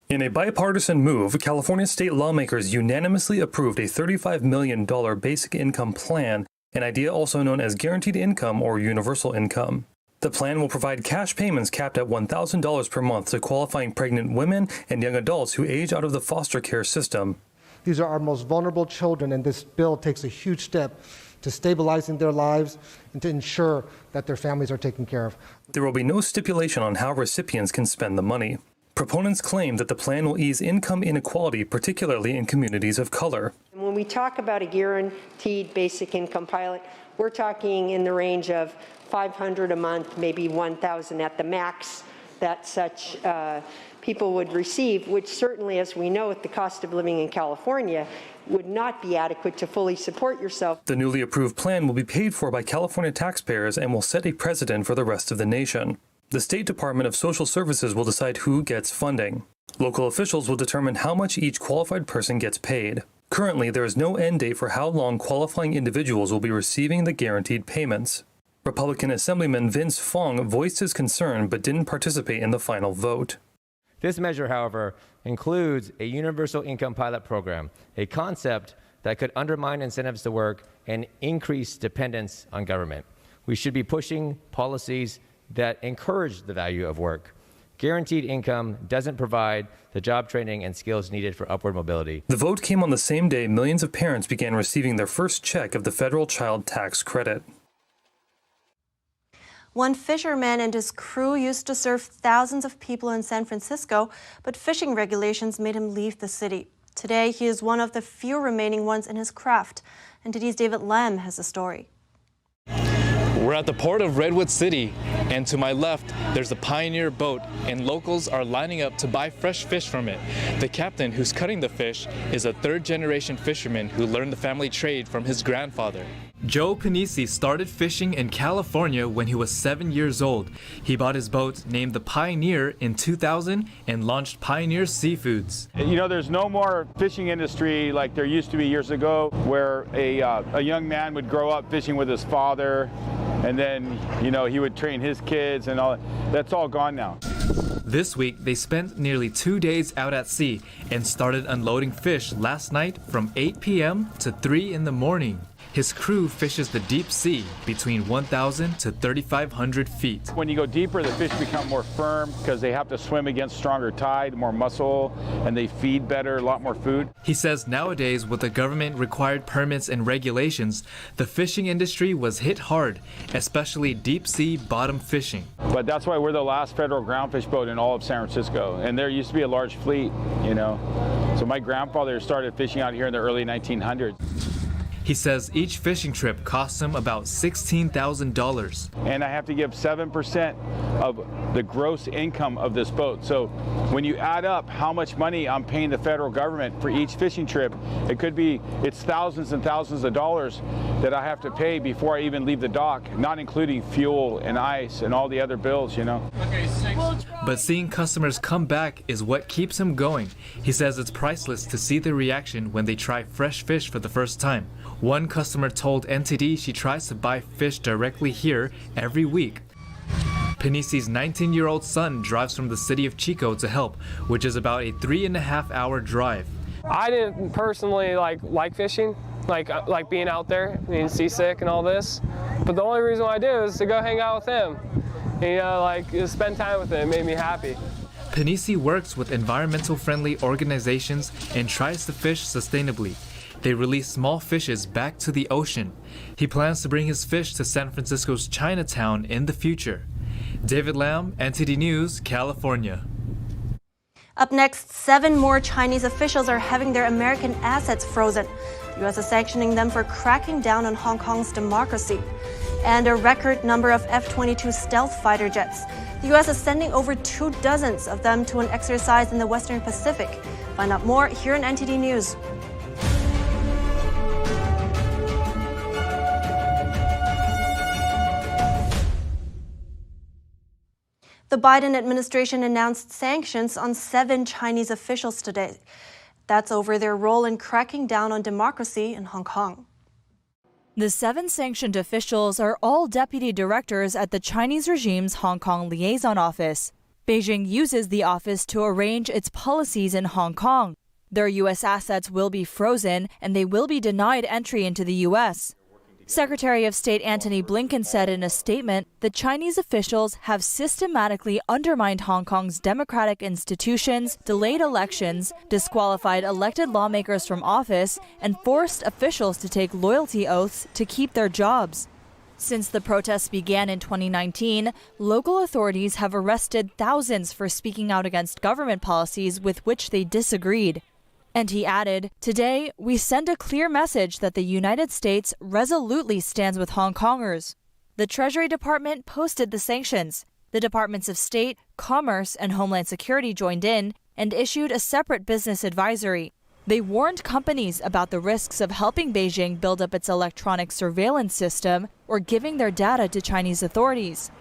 In a bipartisan move, California state lawmakers unanimously approved a $35 million basic income plan, an idea also known as guaranteed income or universal income. The plan will provide cash payments capped at $1,000 per month to qualifying pregnant women and young adults who age out of the foster care system. These are our most vulnerable children, and this bill takes a huge step to stabilizing their lives and to ensure that their families are taken care of. There will be no stipulation on how recipients can spend the money. Proponents claim that the plan will ease income inequality, particularly in communities of color. When we talk about a guaranteed basic income pilot, we're talking in the range of $500 a month, maybe $1,000 at the max that such people would receive, which certainly, as we know, with the cost of living in California, would not be adequate to fully support yourself. The newly approved plan will be paid for by California taxpayers and will set a precedent for the rest of the nation. The State Department of Social Services will decide who gets funding. Local officials will determine how much each qualified person gets paid. Currently, there is no end date for how long qualifying individuals will be receiving the guaranteed payments. Republican Assemblyman Vince Fong voiced his concern but didn't participate in the final vote. This measure, however, includes a universal income pilot program, a concept that could undermine incentives to work and increase dependence on government. We should be pushing policies that encourage the value of work. Guaranteed income doesn't provide the job training and skills needed for upward mobility. The vote came on the same day millions of parents began receiving their first check of the federal child tax credit. One fisherman and his crew used to serve thousands of people in San Francisco, but fishing regulations made him leave the city. Today, he is one of the few remaining ones in his craft. NTD's David Lam has the story. We're at the port of Redwood City, and to my left, there's a Pioneer boat, and locals are lining up to buy fresh fish from it. The captain who's cutting the fish is a third-generation fisherman who learned the family trade from his grandfather. Joe Panisi started fishing in California when he was 7 years old. He bought his boat named the Pioneer in 2000 and launched Pioneer Seafoods. You know, there's no more fishing industry like there used to be years ago, where a young man would grow up fishing with his father, and then, you know, he would train his kids and all. That's all gone now. This week, they spent nearly 2 days out at sea and started unloading fish last night from 8 p.m. to 3 in the morning. His crew fishes the deep sea between 1,000 to 3,500 feet. When you go deeper, the fish become more firm because they have to swim against stronger tide, more muscle, and they feed better, a lot more food. He says nowadays, with the government-required permits and regulations, the fishing industry was hit hard, especially deep sea bottom fishing. But that's why we're the last federal groundfish boat in all of San Francisco, and there used to be a large fleet, you know. So my grandfather started fishing out here in the early 1900s. He says each fishing trip costs him about $16,000. And I have to give 7% of the gross income of this boat. So when you add up how much money I'm paying the federal government for each fishing trip, it's thousands and thousands of dollars that I have to pay before I even leave the dock, not including fuel and ice and all the other bills, you know. But seeing customers come back is what keeps him going. He says it's priceless to see the reaction when they try fresh fish for the first time. One customer told NTD she tries to buy fish directly here every week. Panisi's 19-year-old son drives from the city of Chico to help, which is about a 3.5-hour drive. I didn't personally like fishing, like being out there, being seasick and all this. But the only reason why I do is to go hang out with him. And, just spend time with him. It made me happy. Panisi works with environmental-friendly organizations and tries to fish sustainably. They release small fishes back to the ocean. He plans to bring his fish to San Francisco's Chinatown in the future. David Lam, NTD News, California. Up next, 7 more Chinese officials are having their American assets frozen. The U.S. is sanctioning them for cracking down on Hong Kong's democracy. And a record number of F-22 stealth fighter jets. The U.S. is sending over 24 of them to an exercise in the Western Pacific. Find out more here in NTD News. The Biden administration announced sanctions on 7 Chinese officials today. That's over their role in cracking down on democracy in Hong Kong. The 7 sanctioned officials are all deputy directors at the Chinese regime's Hong Kong liaison office. Beijing uses the office to arrange its policies in Hong Kong. Their U.S. assets will be frozen and they will be denied entry into the U.S. Secretary of State Antony Blinken said in a statement that Chinese officials have systematically undermined Hong Kong's democratic institutions, delayed elections, disqualified elected lawmakers from office, and forced officials to take loyalty oaths to keep their jobs. Since the protests began in 2019, local authorities have arrested thousands for speaking out against government policies with which they disagreed. And he added, "Today, we send a clear message that the United States resolutely stands with Hong Kongers." The Treasury Department posted the sanctions. The Departments of State, Commerce, and Homeland Security joined in and issued a separate business advisory. They warned companies about the risks of helping Beijing build up its electronic surveillance system or giving their data to Chinese authorities.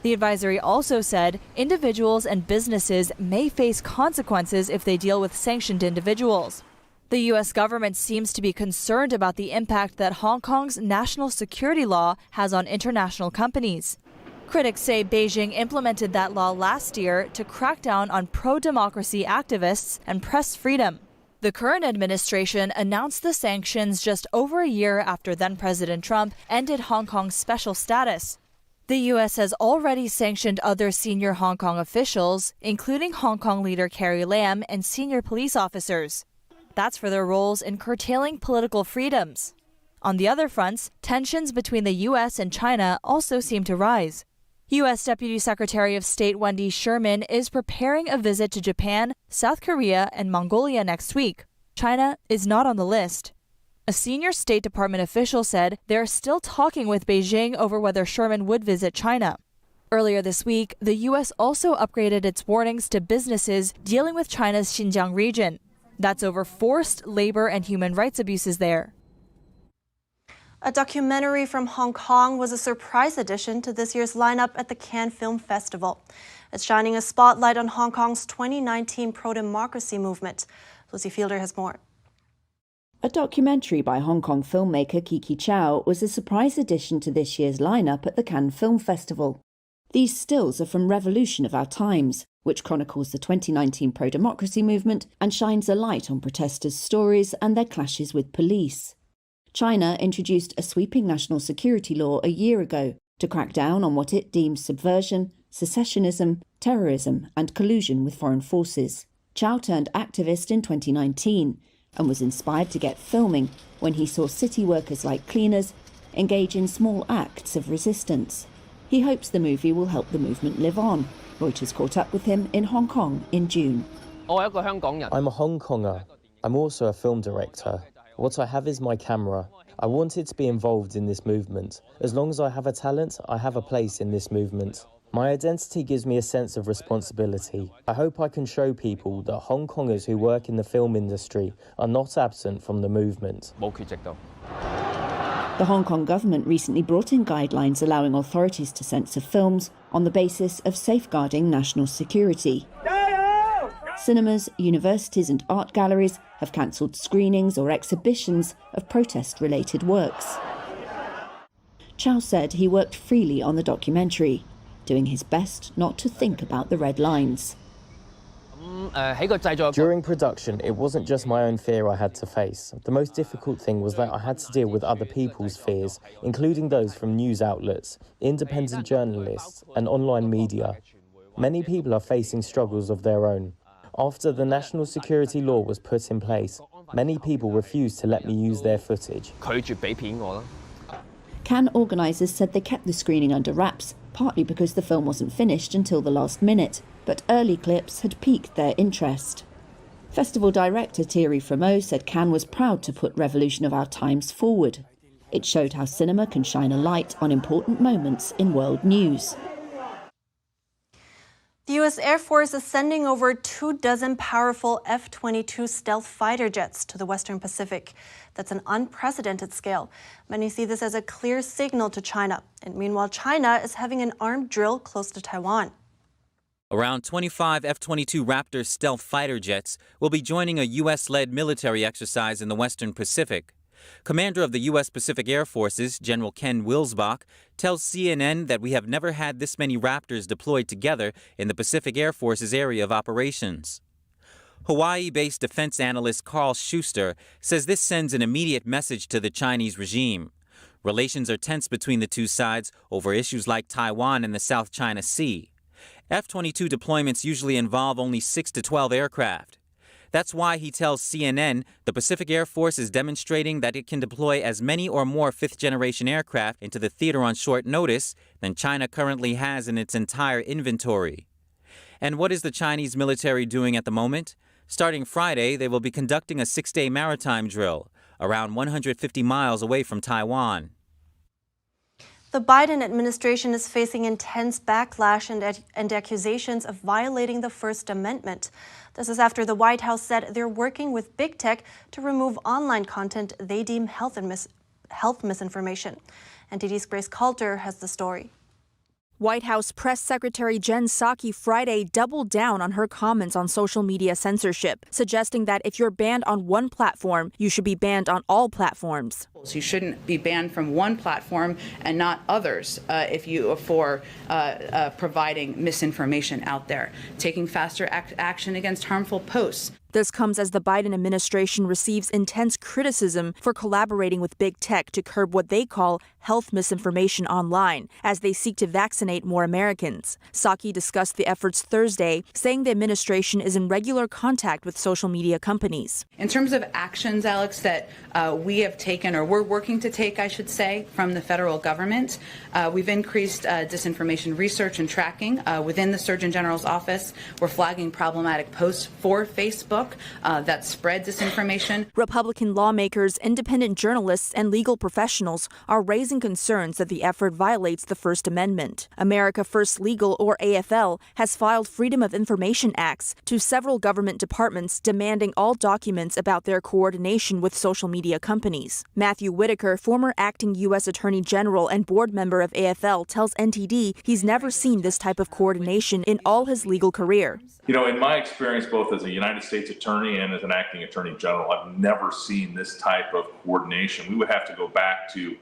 The advisory also said individuals and businesses may face consequences if they deal with sanctioned individuals. The U.S. government seems to be concerned about the impact that Hong Kong's national security law has on international companies. Critics say Beijing implemented that law last year to crack down on pro-democracy activists and press freedom. The current administration announced the sanctions just over a year after then-President Trump ended Hong Kong's special status. The U.S. has already sanctioned other senior Hong Kong officials, including Hong Kong leader Carrie Lam and senior police officers. That's for their roles in curtailing political freedoms. On the other fronts, tensions between the U.S. and China also seem to rise. U.S. Deputy Secretary of State Wendy Sherman is preparing a visit to Japan, South Korea, and Mongolia next week. China is not on the list. A senior State Department official said they're still talking with Beijing over whether Sherman would visit China. Earlier this week, the U.S. also upgraded its warnings to businesses dealing with China's Xinjiang region. That's over forced labor and human rights abuses there. A documentary from Hong Kong was a surprise addition to this year's lineup at the Cannes Film Festival. It's shining a spotlight on Hong Kong's 2019 pro-democracy movement. Lucy Fielder has more. A documentary by Hong Kong filmmaker Kiki Chow was a surprise addition to this year's lineup at the Cannes Film Festival. These stills are from Revolution of Our Times, which chronicles the 2019 pro-democracy movement and shines a light on protesters' stories and their clashes with police. China introduced a sweeping national security law a year ago to crack down on what it deems subversion, secessionism, terrorism and collusion with foreign forces. Chow turned activist in 2019 and was inspired to get filming when he saw city workers like cleaners engage in small acts of resistance. He hopes the movie will help the movement live on. Reuters caught up with him in Hong Kong in June. I'm a Hong Konger. I'm also a film director. What I have is my camera, I wanted to be involved in this movement. As long as I have a talent, I have a place in this movement. My identity gives me a sense of responsibility. I hope I can show people that Hong Kongers who work in the film industry are not absent from the movement. The Hong Kong government recently brought in guidelines allowing authorities to censor films on the basis of safeguarding national security. Cinemas, universities and art galleries have cancelled screenings or exhibitions of protest-related works. Chow said he worked freely on the documentary, doing his best not to think about the red lines. During production, it wasn't just my own fear I had to face. The most difficult thing was that I had to deal with other people's fears, including those from news outlets, independent journalists, and online media. Many people are facing struggles of their own. After the national security law was put in place, many people refused to let me use their footage. Cannes organisers said they kept the screening under wraps, partly because the film wasn't finished until the last minute, but early clips had piqued their interest. Festival director Thierry Frémaux said Cannes was proud to put Revolution of Our Times forward. It showed how cinema can shine a light on important moments in world news. The U.S. Air Force is sending over 24 powerful F-22 stealth fighter jets to the Western Pacific. That's an unprecedented scale. Many see this as a clear signal to China. And meanwhile, China is having an armed drill close to Taiwan. Around 25 F-22 Raptor stealth fighter jets will be joining a U.S.-led military exercise in the Western Pacific. Commander of the U.S. Pacific Air Forces, General Ken Wilsbach, tells CNN that we have never had this many Raptors deployed together in the Pacific Air Force's area of operations. Hawaii-based defense analyst Carl Schuster says this sends an immediate message to the Chinese regime. Relations are tense between the two sides over issues like Taiwan and the South China Sea. F-22 deployments usually involve only 6 to 12 aircraft. That's why, he tells CNN, the Pacific Air Force is demonstrating that it can deploy as many or more fifth-generation aircraft into the theater on short notice than China currently has in its entire inventory. And what is the Chinese military doing at the moment? Starting Friday, they will be conducting a 6-day maritime drill, around 150 miles away from Taiwan. The Biden administration is facing intense backlash and accusations of violating the First Amendment. This is after the White House said they're working with big tech to remove online content they deem health misinformation. NTD's Grace Coulter has the story. White House Press Secretary Jen Psaki Friday doubled down on her comments on social media censorship, suggesting that if you're banned on one platform, you should be banned on all platforms. You shouldn't be banned from one platform and not others for providing misinformation out there, taking faster action against harmful posts. This comes as the Biden administration receives intense criticism for collaborating with big tech to curb what they call health misinformation online, as they seek to vaccinate more Americans. Psaki discussed the efforts Thursday, saying the administration is in regular contact with social media companies. In terms of actions, Alex, that we have taken, or we're working to take, I should say, from the federal government, we've increased disinformation research and tracking within the Surgeon General's office. We're flagging problematic posts for Facebook that spread disinformation. Republican lawmakers, independent journalists, and legal professionals are raising concerns that the effort violates the First Amendment. America First Legal, or AFL, has filed Freedom of Information Acts to several government departments demanding all documents about their coordination with social media companies. Matthew Whitaker, former acting U.S. Attorney General and board member of AFL, tells NTD he's never seen this type of coordination in all his legal career. You know, in my experience, both as a United States attorney and as an acting attorney general, I've never seen this type of coordination. We would have to go back to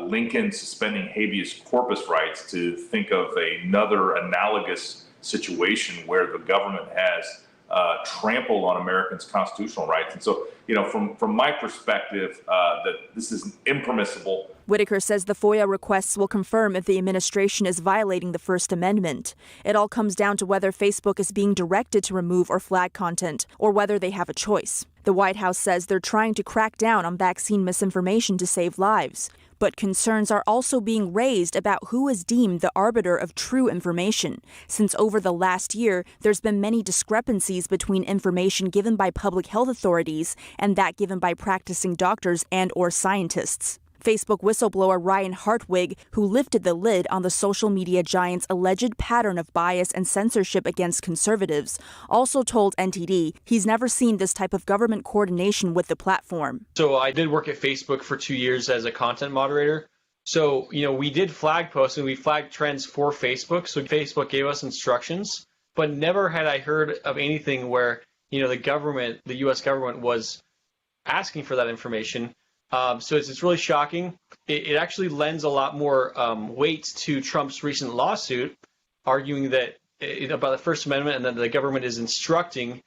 Lincoln suspending habeas corpus rights to think of another analogous situation where the government has trampled on Americans' constitutional rights. And so, you know, from my perspective, that this is impermissible. Whitaker says the FOIA requests will confirm if the administration is violating the First Amendment. It all comes down to whether Facebook is being directed to remove or flag content, or whether they have a choice. The White House says they're trying to crack down on vaccine misinformation to save lives. But concerns are also being raised about who is deemed the arbiter of true information, since over the last year, there's been many discrepancies between information given by public health authorities and that given by practicing doctors and/or scientists. Facebook whistleblower Ryan Hartwig, who lifted the lid on the social media giant's alleged pattern of bias and censorship against conservatives, also told NTD he's never seen this type of government coordination with the platform. So I did work at Facebook for 2 years as a content moderator. So, we did flag posts and we flagged trends for Facebook. So Facebook gave us instructions, but never had I heard of anything where, the U.S. government was asking for that information. So it's really shocking. It actually lends a lot more weight to Trump's recent lawsuit, arguing that about the First Amendment and that the government is instructing,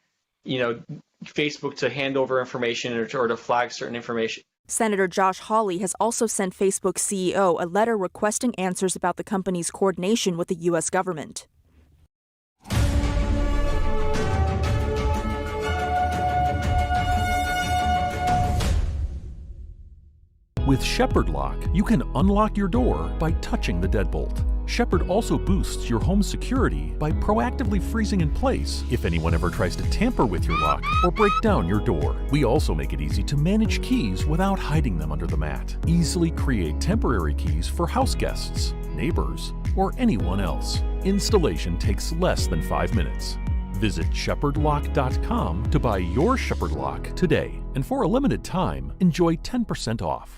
Facebook to hand over information or to flag certain information. Senator Josh Hawley has also sent Facebook's CEO a letter requesting answers about the company's coordination with the U.S. government. With Shepherd Lock, you can unlock your door by touching the deadbolt. Shepherd also boosts your home's security by proactively freezing in place if anyone ever tries to tamper with your lock or break down your door. We also make it easy to manage keys without hiding them under the mat. Easily create temporary keys for house guests, neighbors, or anyone else. Installation takes less than 5 minutes. Visit shepherdlock.com to buy your Shepherd Lock today, and for a limited time, enjoy 10% off.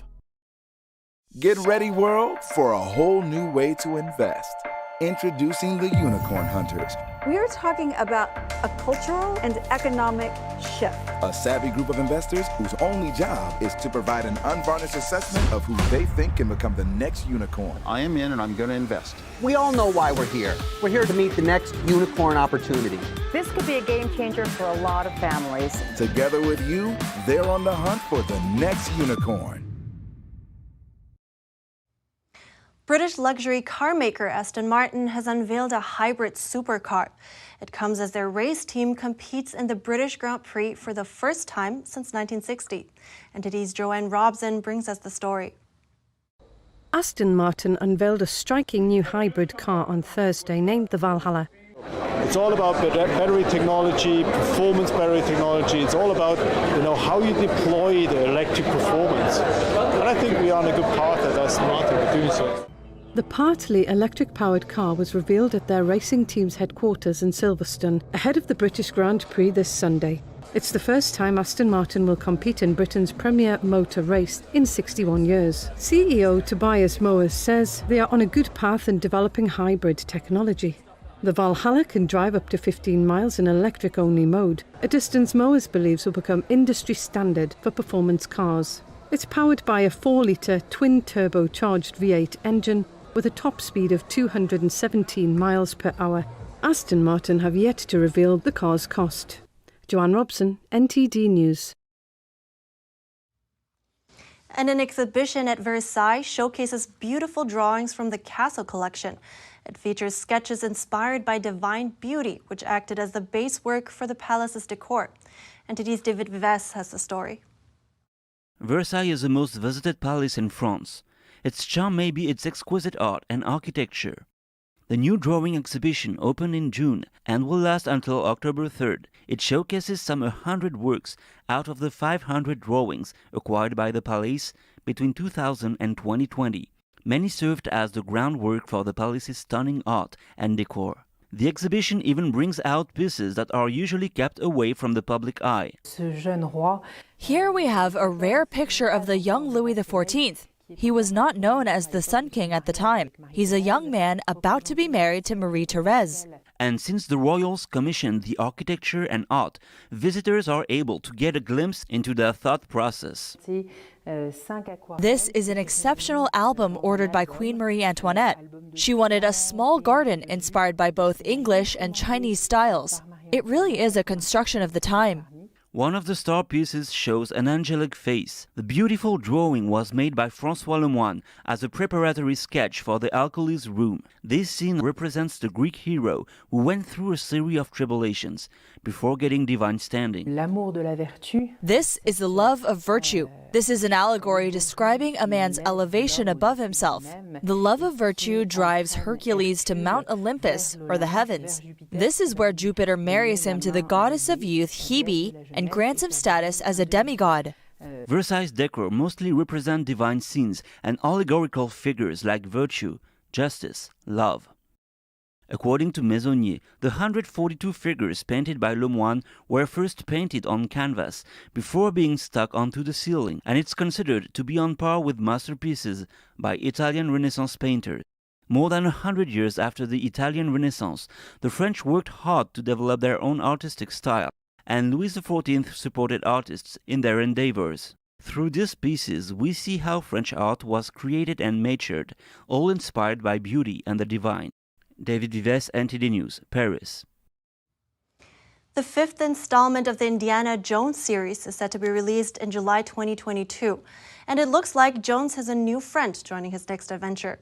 Get ready, world, for a whole new way to invest. Introducing the Unicorn Hunters. We are talking about a cultural and economic shift. A savvy group of investors whose only job is to provide an unvarnished assessment of who they think can become the next unicorn. I am in and I'm going to invest. We all know why we're here. We're here to meet the next unicorn opportunity. This could be a game changer for a lot of families. Together with you, they're on the hunt for the next unicorn. British luxury car maker Aston Martin has unveiled a hybrid supercar. It comes as their race team competes in the British Grand Prix for the first time since 1960. NTD's Joanne Robson brings us the story. Aston Martin unveiled a striking new hybrid car on Thursday named the Valhalla. It's all about battery technology, performance battery technology. It's all about how you deploy the electric performance. And I think we are on a good path at Aston Martin for doing so. The partly electric-powered car was revealed at their racing team's headquarters in Silverstone, ahead of the British Grand Prix this Sunday. It's the first time Aston Martin will compete in Britain's premier motor race in 61 years. CEO Tobias Moers says they are on a good path in developing hybrid technology. The Valhalla can drive up to 15 miles in electric-only mode, a distance Moers believes will become industry standard for performance cars. It's powered by a 4-litre twin-turbocharged V8 engine with a top speed of 217 miles per hour. Aston Martin have yet to reveal the car's cost. Joanne Robson, NTD News. And an exhibition at Versailles showcases beautiful drawings from the castle collection. It features sketches inspired by divine beauty, which acted as the base work for the palace's decor. NTD's David Vives has the story. Versailles is the most visited palace in France. Its charm may be its exquisite art and architecture. The new drawing exhibition opened in June and will last until October 3rd. It showcases some 100 works out of the 500 drawings acquired by the palace between 2000 and 2020. Many served as the groundwork for the palace's stunning art and decor. The exhibition even brings out pieces that are usually kept away from the public eye. Here we have a rare picture of the young Louis XIV. He was not known as the Sun King at the time. He's a young man about to be married to Marie-Thérèse. And since the royals commissioned the architecture and art, visitors are able to get a glimpse into their thought process. This is an exceptional album ordered by Queen Marie Antoinette. She wanted a small garden inspired by both English and Chinese styles. It really is a construction of the time. One of the star pieces shows an angelic face. The beautiful drawing was made by François Lemoine as a preparatory sketch for the alcoholist's room. This scene represents the Greek hero who went through a series of tribulations before getting divine standing. This is the love of virtue. This is an allegory describing a man's elevation above himself. The love of virtue drives Hercules to Mount Olympus, or the heavens. This is where Jupiter marries him to the goddess of youth, Hebe, and grants him status as a demigod. Versailles decor mostly represent divine scenes and allegorical figures like virtue, justice, love. According to Maisonnier, the 142 figures painted by Lemoine were first painted on canvas before being stuck onto the ceiling, and it's considered to be on par with masterpieces by Italian Renaissance painters. More than 100 years after the Italian Renaissance, the French worked hard to develop their own artistic style, and Louis XIV supported artists in their endeavors. Through these pieces, we see how French art was created and matured, all inspired by beauty and the divine. David Vives, NTD News, Paris. The 5th installment of the Indiana Jones series is set to be released in July 2022, and it looks like Jones has a new friend joining his next adventure.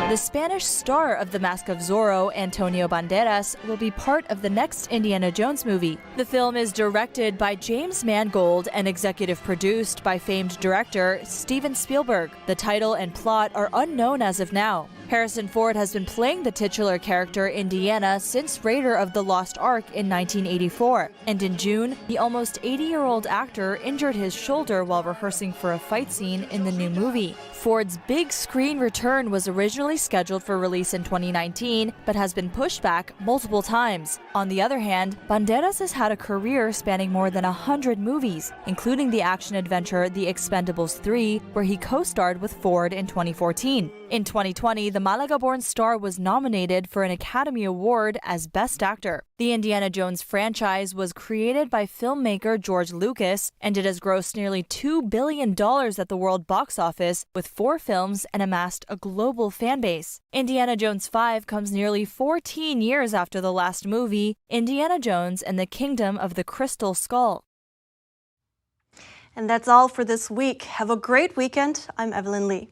The Spanish star of The Mask of Zorro, Antonio Banderas, will be part of the next Indiana Jones movie. The film is directed by James Mangold and executive produced by famed director Steven Spielberg. The title and plot are unknown as of now. Harrison Ford has been playing the titular character Indiana since Raider of the Lost Ark in 1984. And in June, the almost 80-year-old actor injured his shoulder while rehearsing for a fight scene in the new movie. Ford's big screen return was originally scheduled for release in 2019, but has been pushed back multiple times. On the other hand, Banderas has had a career spanning more than 100 movies, including the action-adventure The Expendables 3, where he co-starred with Ford in 2014. In 2020, the Malaga-born star was nominated for an Academy Award as Best Actor. The Indiana Jones franchise was created by filmmaker George Lucas, and it has grossed nearly $2 billion at the world box office with 4 films and amassed a global fan base. Indiana Jones 5 comes nearly 14 years after the last movie, Indiana Jones and the Kingdom of the Crystal Skull. And that's all for this week. Have a great weekend. I'm Evelyn Lee.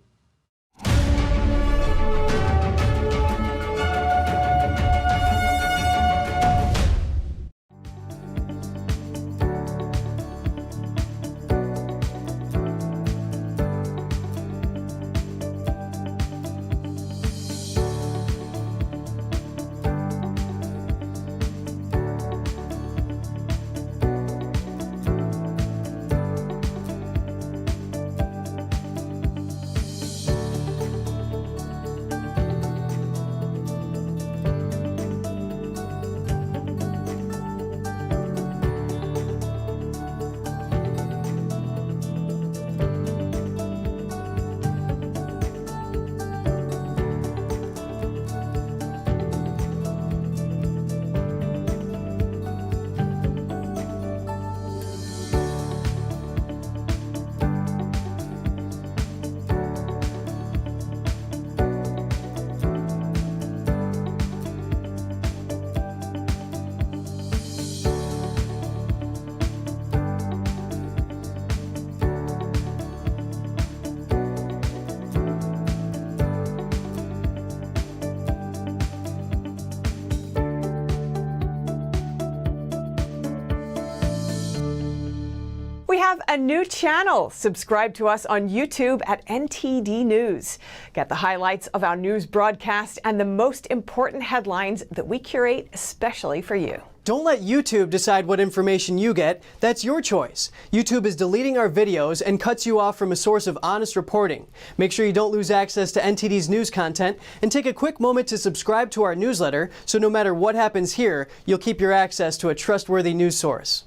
We have a new channel. Subscribe to us on YouTube at NTD News. Get the highlights of our news broadcast and the most important headlines that we curate especially for you. Don't let YouTube decide what information you get. That's your choice. YouTube is deleting our videos and cuts you off from a source of honest reporting. Make sure you don't lose access to NTD's news content, and take a quick moment to subscribe to our newsletter so no matter what happens here, you'll keep your access to a trustworthy news source.